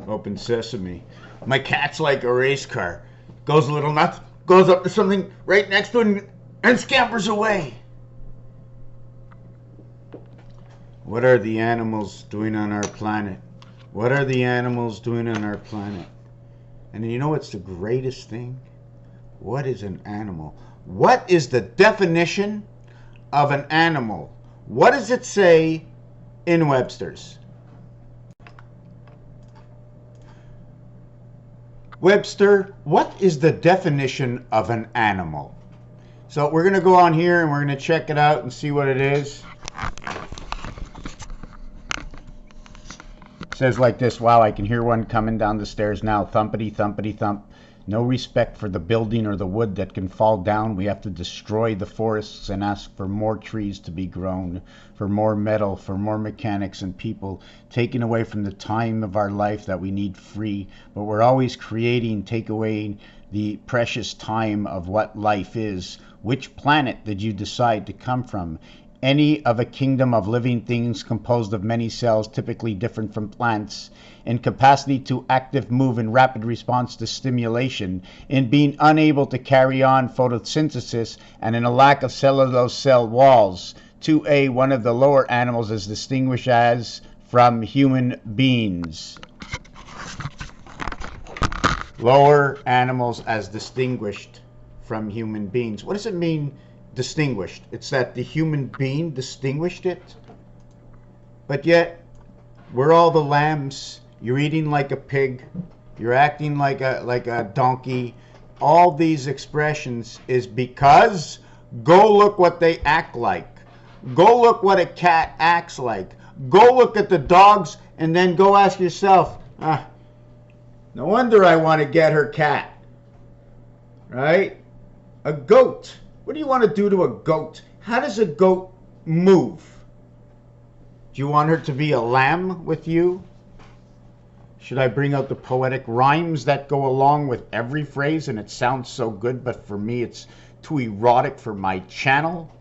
Open sesame. My cat's like a race car. Goes a little nuts, goes up to something right next to it, and scampers away. What are the animals doing on our planet? What are the animals doing on our planet? And you know what's the greatest thing? What is an animal? What is the definition of an animal? What does it say in Webster's? Webster, what is the definition of an animal? So we're going to go on here and we're going to check it out and see what it is. It says like this. Wow, I can hear one coming down the stairs now. Thumpity, thumpity, thump. No respect for the building or the wood that can fall down. We have to destroy the forests and ask for more trees to be grown, for more metal, for more mechanics and people, taking away from the time of our life that we need free. But we're always creating, take away the precious time of what life is. Which planet did you decide to come from? Any of a kingdom of living things composed of many cells, typically different from plants, in capacity to active move in rapid response to stimulation, in being unable to carry on photosynthesis, and in a lack of cellulose cell walls. 2A, one of the lower animals is distinguished as from human beings. Lower animals as distinguished from human beings. What does it mean? Distinguished. It's that the human being distinguished it. But yet, we're all the lambs. You're eating like a pig. You're acting like a donkey. All these expressions is because go look what they act like. Go look what a cat acts like. Go look at the dogs and then go ask yourself, no wonder I want to get her cat. Right? A goat. What do you want to do to a goat? How does a goat move? Do you want her to be a lamb with you? Should I bring out the poetic rhymes that go along with every phrase and it sounds so good, but for me it's too erotic for my channel?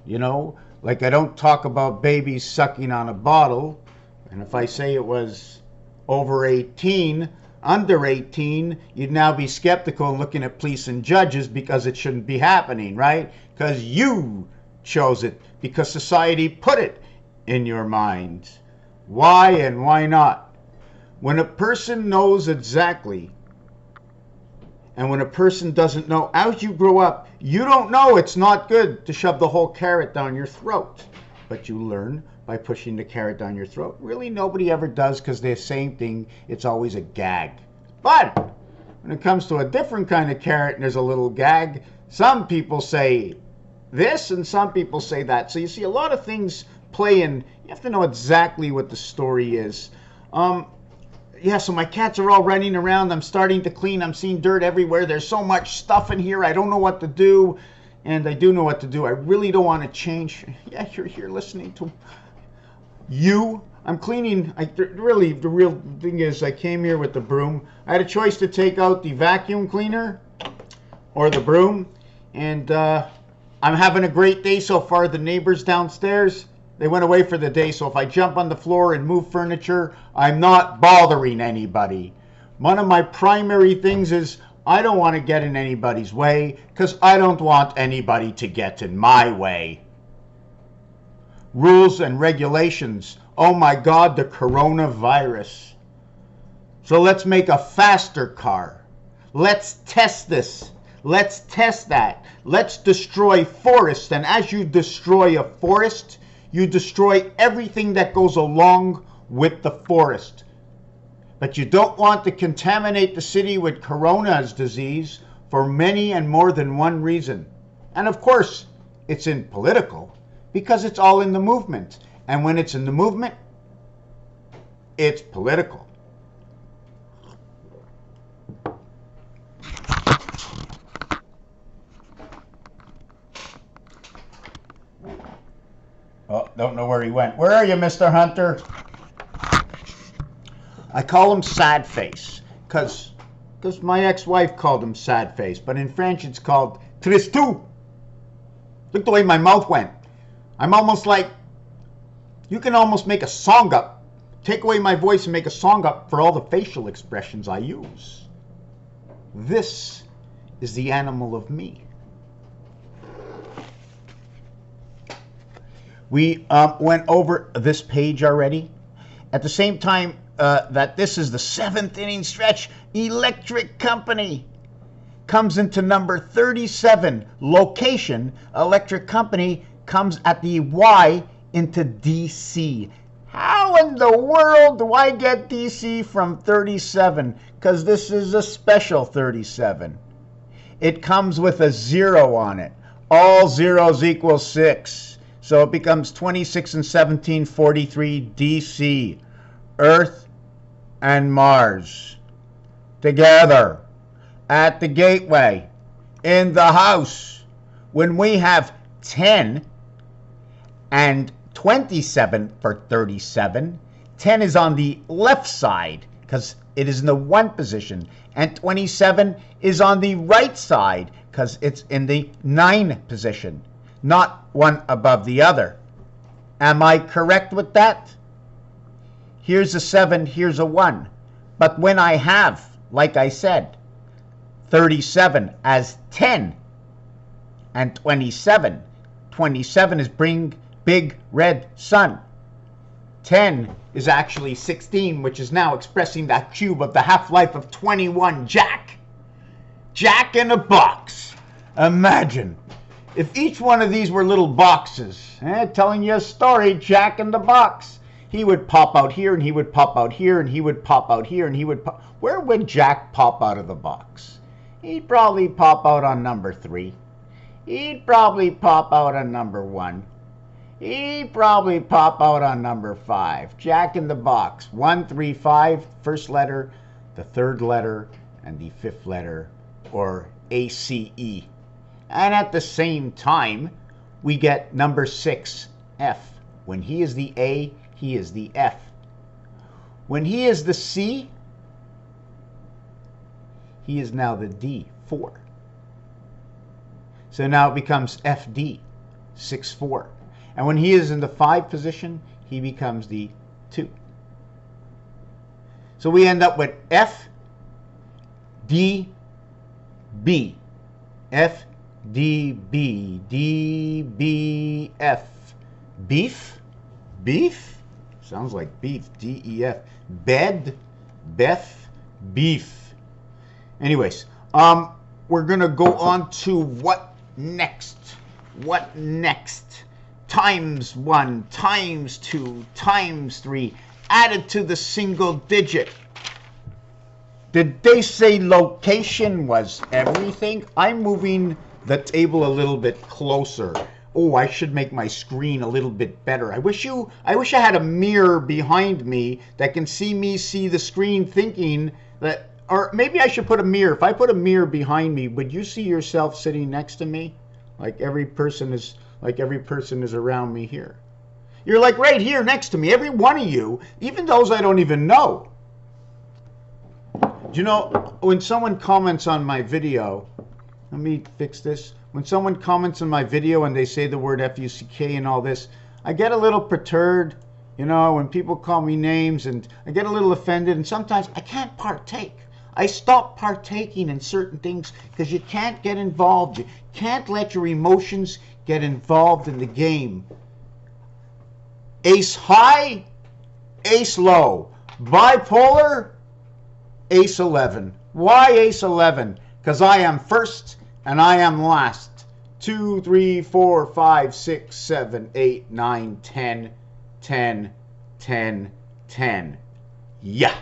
You know, like I don't talk about babies sucking on a bottle. And if I say it was over 18, under 18, you'd now be skeptical and looking at police and judges because it shouldn't be happening, right? Because you chose it, because society put it in your mind. Why and why not? When a person knows exactly, and when a person doesn't know, as you grow up, you don't know it's not good to shove the whole carrot down your throat, but you learn by pushing the carrot down your throat. Really, nobody ever does, because they're the same thing. It's always a gag. But when it comes to a different kind of carrot and there's a little gag, some people say this and some people say that. So you see a lot of things play in. You have to know exactly what the story is. Yeah, so my cats are all running around. I'm starting to clean. I'm seeing dirt everywhere. There's so much stuff in here. I don't know what to do. And I do know what to do. I really don't want to change. Yeah, you're here listening to you. I'm cleaning. Really, the real thing is I came here with the broom. I had a choice to take out the vacuum cleaner or the broom. And I'm having a great day so far. The neighbors downstairs, they went away for the day. So if I jump on the floor and move furniture, I'm not bothering anybody. One of my primary things is I don't want to get in anybody's way because I don't want anybody to get in my way. Rules and regulations. Oh my God, the coronavirus. So let's make a faster car. Let's test this. Let's test that. Let's destroy forests. And as you destroy a forest, you destroy everything that goes along with the forest. But you don't want to contaminate the city with corona's disease for many and more than one reason. And of course, it's in political. Because it's all in the movement. And when it's in the movement, it's political. Oh, don't know where he went. Where are you, Mr. Hunter? I call him Sad Face. Because my ex-wife called him Sad Face. But in French, it's called Tristou. Look the way my mouth went. I'm almost like, you can almost make a song up take away my voice and make a song up for all the facial expressions I use. This is the animal of me. We went over this page already. At the same time that this is the 7th inning stretch, Electric Company comes into number 37. Location, Electric Company comes at the Y into DC. How in the world do I get DC from 37? Because this is a special 37. It comes with a 0 on it. All zeros equal 6. So it becomes 26 and 17, 43, DC. Earth and Mars together at the gateway in the house. When we have 10 and 27 for 37, 10 is on the left side because it is in the 1 position, and 27 is on the right side because it's in the 9 position, not one above the other. Am I correct with that? Here's a 7, here's a 1. But when I have, like I said, 37 as 10 and 27, 27 is big red sun. 10 is actually 16, which is now expressing that cube of the half-life of 21 Jack. Jack in a box. Imagine if each one of these were little boxes, telling you a story, Jack in the box. He would pop out here, and he would pop out here, and he would pop out here, and he would pop. Where would Jack pop out of the box? He'd probably pop out on number 3. He'd probably pop out on number 1. He'd probably pop out on number 5. Jack in the box. 1, 3, 5, first letter, the 3rd letter, and the 5th letter, or ACE. And at the same time, we get number 6, F. When he is the A, he is the F. When he is the C, he is now the D, 4. So now it becomes FD, 6, 4. And when he is in the 5 position, he becomes the 2. So we end up with F, D, B. F, D, B, D, B, F. Beef? Beef? Sounds like beef. D, E, F. Bed, Beth, beef. Anyways, we're going to go on to what next? What next? Times 1, times 2, times 3, added to the single digit. Did they say location was everything? I'm moving the table a little bit closer. Oh, I should make my screen a little bit better. I wish I had a mirror behind me that can see me see the screen, thinking that, or maybe I should put a mirror. If I put a mirror behind me, would you see yourself sitting next to me? Like every person is around me here. You're like right here next to me, every one of you, even those I don't even know. Do you know, when someone comments on my video, let me fix this. When someone comments on my video and they say the word F-U-C-K and all this, I get a little perturbed, you know, when people call me names, and I get a little offended, and sometimes I can't partake. I stop partaking in certain things because you can't get involved. You can't let your emotions get involved in the game. Ace high, ace low. Bipolar, ace 11. Why ace 11? Because I am first and I am last. 2, 3, 4, 5, 6, 7, 8, 9, 10, 10, 10, 10. Yeah.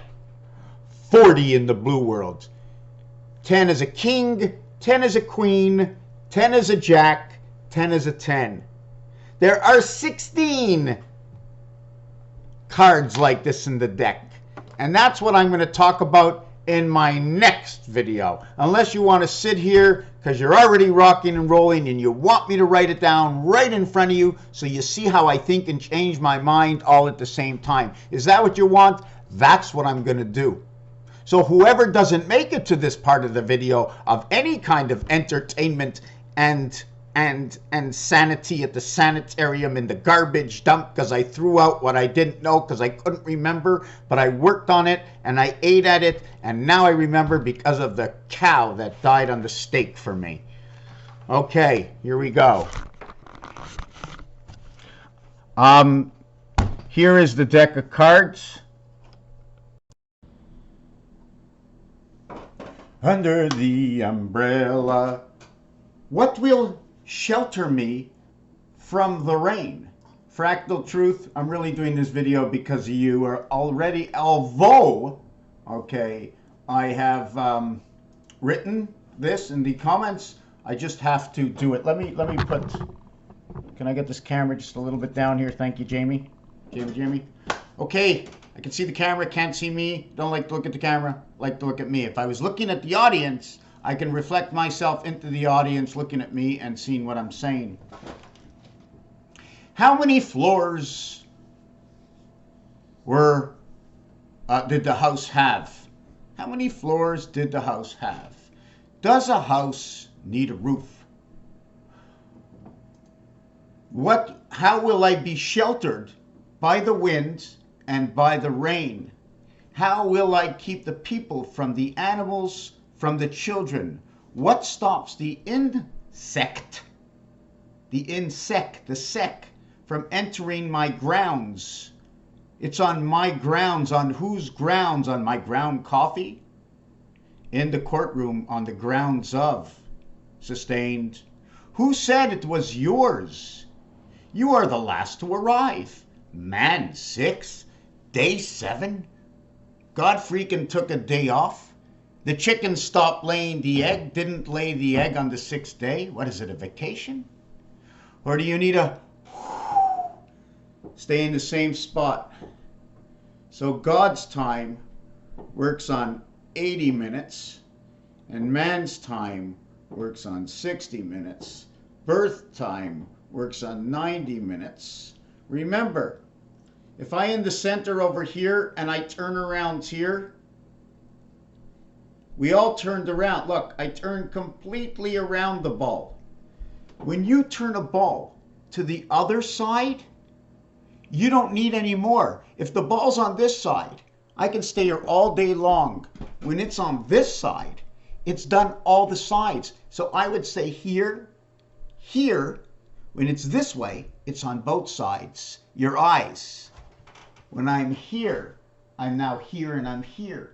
40 in the blue world. 10 is a king, 10 is a queen, 10 is a jack, 10 is a 10. There are 16 cards like this in the deck. And that's what I'm going to talk about in my next video. Unless you want to sit here because you're already rocking and rolling and you want me to write it down right in front of you so you see how I think and change my mind all at the same time. Is that what you want? That's what I'm going to do. So whoever doesn't make it to this part of the video of any kind of entertainment and and sanity at the sanitarium in the garbage dump because I threw out what I didn't know because I couldn't remember, but I worked on it and I ate at it, and now I remember because of the cow that died on the stake for me. Okay, here we go. Here is the deck of cards. Under the umbrella, what will shelter me from the rain? Fractal truth, I'm really doing this video because you are already, although, okay, I have written this in the comments, I just have to do it. Let me put, can I get this camera just a little bit down here? Thank you, Jamie. Jamie. Okay, I can see the camera, can't see me. Don't like to look at the camera, like to look at me. If I was looking at the audience, I can reflect myself into the audience looking at me and seeing what I'm saying. How many floors did the house have? How many floors did the house have? Does a house need a roof? How will I be sheltered by the wind and by the rain? How will I keep the people from the animals, from the children? What stops the insect, the sec, from entering my grounds? It's on my grounds. On whose grounds? On my ground coffee? In the courtroom, on the grounds of. Sustained. Who said it was yours? You are the last to arrive. Man 6, day 7. God freaking took a day off. The chicken stopped laying the egg, didn't lay the egg on the 6th day. What is it, a vacation? Or do you need a stay in the same spot? So God's time works on 80 minutes and man's time works on 60 minutes. Birth time works on 90 minutes. Remember, if I in the center over here and I turn around here, we all turned around. Look, I turned completely around the ball. When you turn a ball to the other side, you don't need any more. If the ball's on this side, I can stay here all day long. When it's on this side, it's done all the sides. So I would say here, here. When it's this way, it's on both sides. Your eyes. When I'm here, I'm now here and I'm here.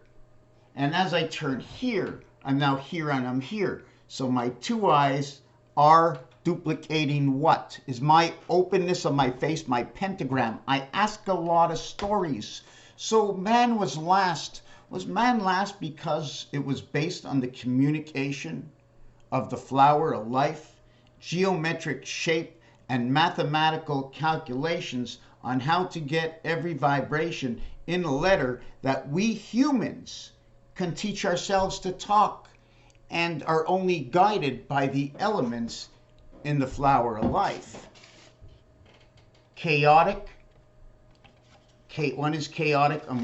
And as I turn here, I'm now here and I'm here. So my two eyes are duplicating what? Is my openness of my face, my pentagram. I ask a lot of stories. So man was last. Was man last because it was based on the communication of the flower of life, geometric shape, and mathematical calculations on how to get every vibration in a letter that we humans can teach ourselves to talk and are only guided by the elements in the flower of life. Chaotic. One is chaotic and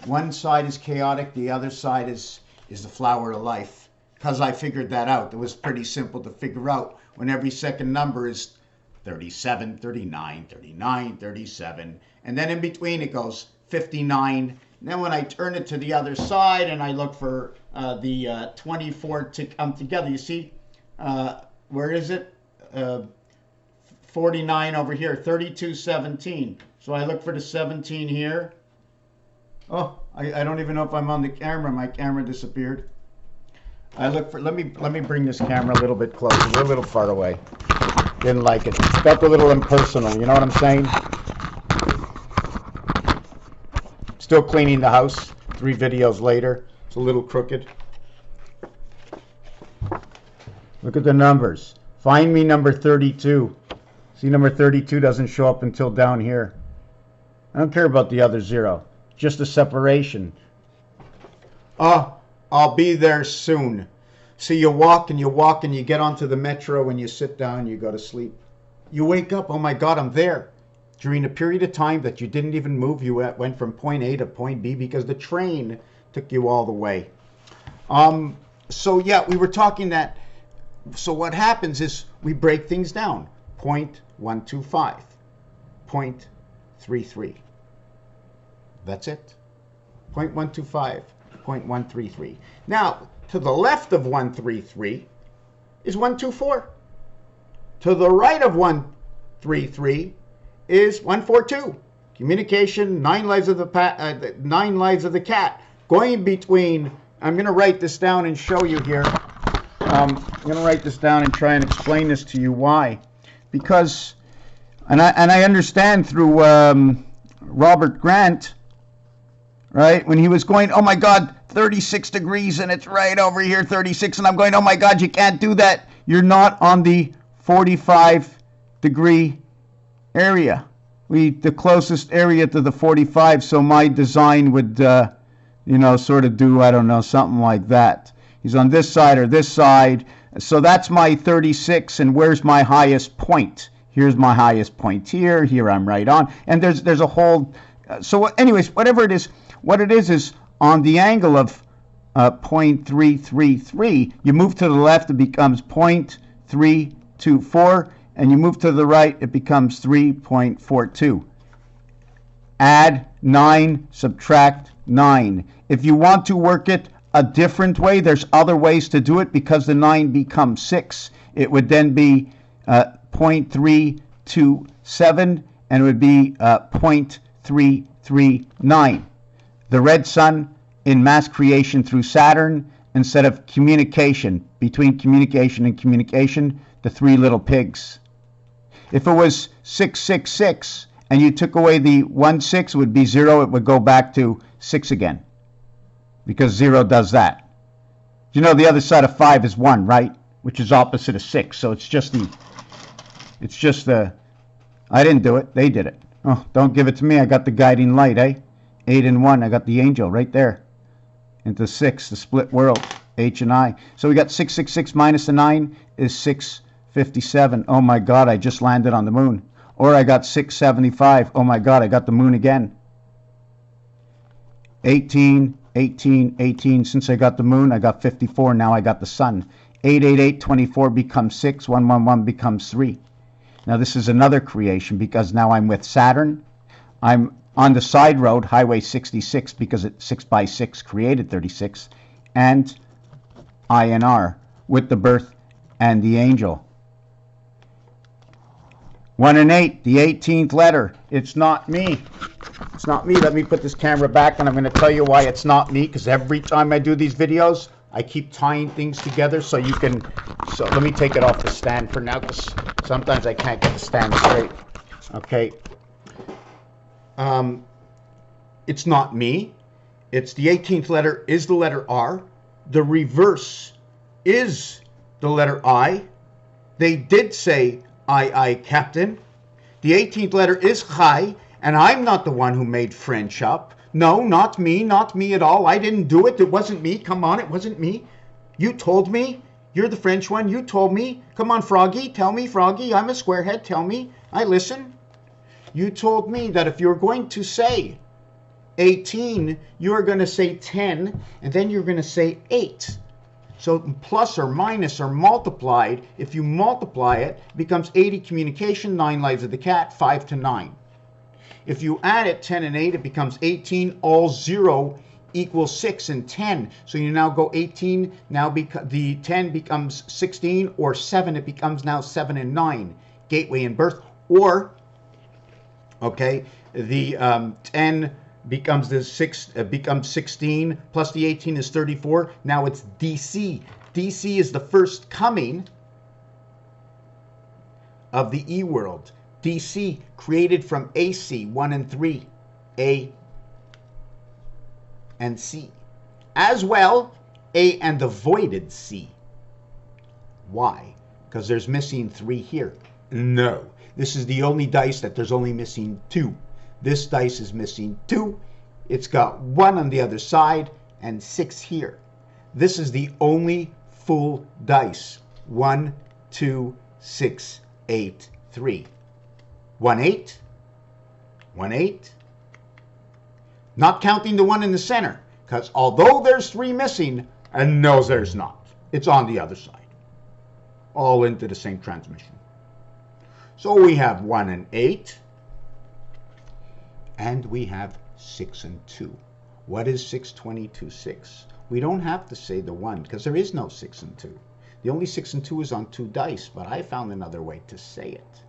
one side is chaotic, the other side is the flower of life. Because I figured that out. It was pretty simple to figure out when every second number is 37, 39, 39, 37. And then in between it goes 59. And then when I turn it to the other side and I look for the 24 to come together, you see, where is it? 49 over here, 32, 17. So I look for the 17 here. Oh, I don't even know if I'm on the camera. My camera disappeared. I look for, let me bring this camera a little bit closer. We're a little far away. Didn't like it. Felt a little impersonal, you know what I'm saying? Still cleaning the house 3 videos later. It's a little crooked. Look at the numbers. Find me number 32. See, number 32 doesn't show up until down here. I don't care about the other 0. Just a separation. Oh, I'll be there soon. So you walk and you walk and you get onto the metro and you sit down and you go to sleep. You wake up, oh my God, I'm there. During a period of time that you didn't even move, you went from point A to point B because the train took you all the way. So yeah, we were talking that So what happens is we break things down. 0.125, 0.33. That's it. 0.125, 0.133. Now, to the left of 133 is 124. To the right of 133 is 142. Communication, 9 lives of the 9 lives of the cat. Going between, I'm going to write this down and show you here. I'm going to write this down and try and explain this to you. Why? Because, and I understand through Robert Grant, right? When he was going, oh my God, 36 degrees and it's right over here, 36. And I'm going, oh my God, you can't do that. You're not on the 45 degree area. The closest area to the 45. So my design would, sort of do, I don't know, something like that. He's on this side or this side. So that's my 36. And where's my highest point? Here's my highest point here. Here I'm right on. And there's a whole, so anyways, whatever it is, what it is on the angle of 0.333, you move to the left, it becomes 0.324, and you move to the right, it becomes 3.42. Add 9, subtract 9. If you want to work it a different way, there's other ways to do it. Because the 9 becomes 6, it would then be 0.327, and it would be 0.339. The red sun in mass creation through Saturn, instead of communication, between communication and communication, the 3 little pigs. If it was 666 and you took away the 16, it would be 0. It would go back to 6 again, because 0 does that. You know the other side of 5 is 1, right? Which is opposite of 6. So it's just the, I didn't do it. They did it. Oh, don't give it to me. I got the guiding light, eh? 8 and 1. I got the angel right there. Into 6, the split world, H and I. So we got 666 minus the 9 is 657. Oh my God, I just landed on the moon. Or I got 675. Oh my God, I got the moon again. 18, 18, 18. Since I got the moon, I got 54. Now I got the sun. 888, 24 becomes 6. 111 becomes 3. Now this is another creation, because now I'm with Saturn. I'm on the side road, Highway 66, because it 6 by 6 created 36, and INR with the birth and the angel. 1 and 8, the 18th letter. It's not me. It's not me. Let me put this camera back, and I'm going to tell you why it's not me, because every time I do these videos, I keep tying things together so you can, so let me take it off the stand for now, because sometimes I can't get the stand straight. Okay. It's not me. It's the 18th letter is the letter R. The reverse is the letter I. They did say I, Captain. The 18th letter is Chai, and I'm not the one who made French up. No, not me at all. I didn't do it. It wasn't me. Come on, it wasn't me. You told me. You're the French one. You told me. Come on, Froggy. Tell me, Froggy. I'm a squarehead. Tell me. I listen. You told me that if you're going to say 18, you are going to say 10, and then you're going to say 8. So plus or minus or multiplied, if you multiply it, it becomes 80 communication, 9 lives of the cat, 5 to 9. If you add it, 10 and 8, it becomes 18. All 0 equals 6 and 10. So you now go 18. Now the 10 becomes 16, or 7. It becomes now 7 and 9. Gateway and birth. Or, okay, the 10 becomes the 6 becomes 16, plus the 18 is 34. Now it's DC. DC is the first coming of the E world. DC created from AC 1 and 3, A and C, as well A and the voided C. Why? Because there's missing 3 here. No, this is the only dice that there's only missing 2. This dice is missing 2. It's got 1 on the other side and 6 here. This is the only full dice. 1, 2, 6, 8, 3. 1, 8. 1, 8. Not counting the 1 in the center, because although there's 3 missing, and no, there's not. It's on the other side. all into the same transmission. So we have 1 and 8, and we have 6 and 2. What is 6, 22, 6? We don't have to say the 1 because there is no 6 and 2. The only 6 and 2 is on 2 dice, but I found another way to say it.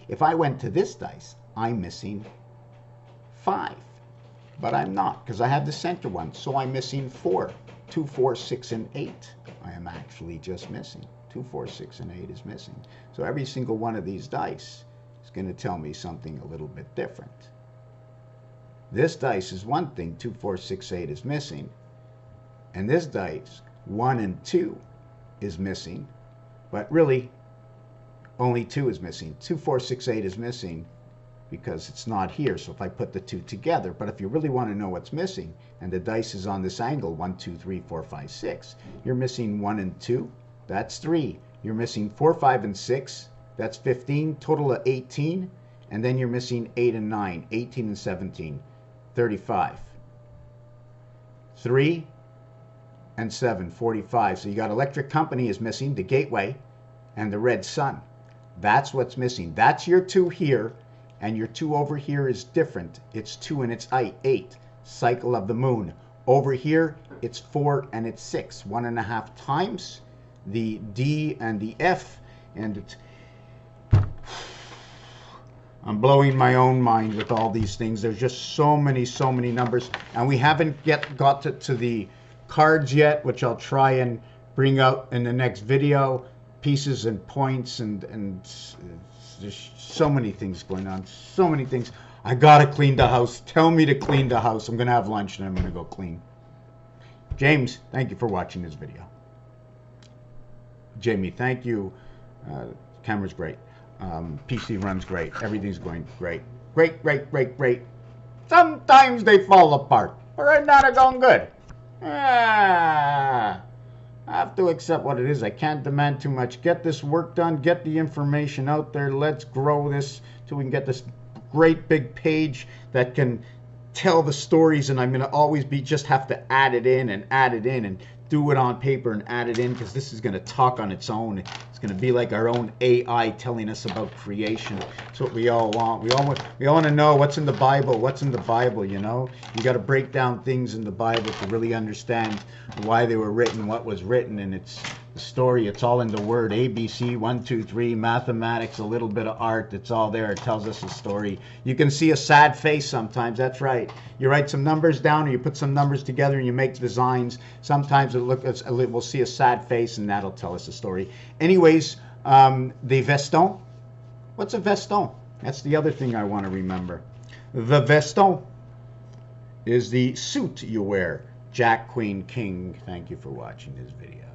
If I went to this dice, I'm missing 5, but I'm not because I have the center one, so I'm missing 4. 2, 4, 6, and 8. I am actually just missing. 2, 4, 6, and 8 is missing. So every single one of these dice is going to tell me something a little bit different. This dice is one thing, 2, 4, 6, 8 is missing. And this dice, 1 and 2, is missing. But really, only 2 is missing. 2, 4, 6, 8 is missing because it's not here. So if I put the 2 together, but if you really want to know what's missing, and the dice is on this angle, 1, 2, 3, 4, 5, 6, you're missing 1 and 2, that's 3. You're missing 4, 5, and 6, that's 15, total of 18, and then you're missing 8 and 9, 18 and 17, 35. 3 and 7, 45. So you got electric company is missing, the gateway, and the red sun. That's what's missing. That's your 2 here, and your 2 over here is different. It's 2 and it's 8. Cycle of the moon. Over here, it's 4 and it's 6. 1.5 times the D and the F, and it's... I'm blowing my own mind with all these things. There's just so many numbers, and we haven't yet got to the cards yet, which I'll try and bring out in the next video. Pieces and points, and there's so many things going on, so many things. I gotta clean the house. Tell me to clean the house. I'm gonna have lunch and I'm gonna go clean. James, thank you for watching this video. Jamie, thank you. Camera's great. PC runs great. Everything's going great. Great. Sometimes they fall apart, but right now they're going good. I have to accept what it is. I can't demand too much. Get this work done. Get the information out there. Let's grow this till we can get this great big page that can tell the stories. And I'm going to always just have to add it in and do it on paper and add it in, because this is going to talk on its own. It's going to be like our own AI telling us about creation. That's what we all want. We all want to know what's in the Bible. What's in the Bible, you know? You got to break down things in the Bible to really understand why they were written, what was written, and it's the story. It's all in the Word. ABC, 1, 2, 3, mathematics, a little bit of art. It's all there. It tells us a story. You can see a sad face sometimes. That's right. You write some numbers down, or you put some numbers together, and you make designs. Sometimes we'll see a sad face, and that'll tell us a story. Anyways, the veston. What's a veston? That's the other thing I want to remember. The veston is the suit you wear. Jack, Queen, King, thank you for watching this video.